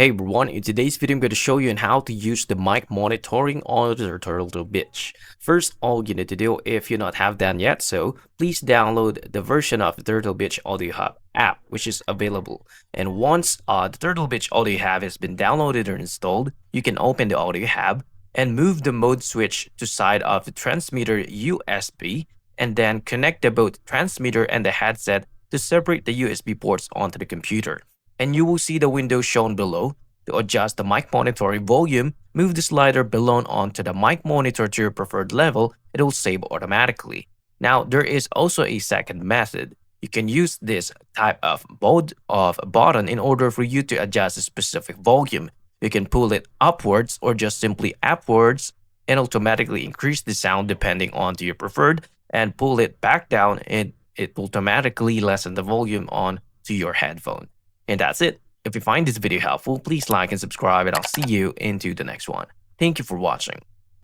Hey everyone, in today's video I'm going to show you on how to use the mic monitoring on the Turtle Beach. First, all you need to do if you not have that yet, so please download the version of the Turtle Beach Audio Hub app which is available. And once the Turtle Beach Audio Hub has been downloaded or installed, you can open the Audio Hub and move the mode switch to side of the transmitter USB and then connect the both transmitter and the headset to separate the USB ports onto the computer. And you will see the window shown below. To adjust the mic monitoring volume, move the slider below onto the mic monitor to your preferred level. It will save automatically. Now, there is also a second method. You can use this type of button in order for you to adjust a specific volume. You can pull it upwards or just simply upwards and automatically increase the sound depending on to your preferred, and pull it back down and it will automatically lessen the volume on to your headphone. And that's it. If you find this video helpful, please like and subscribe, and I'll see you into the next one. Thank you for watching.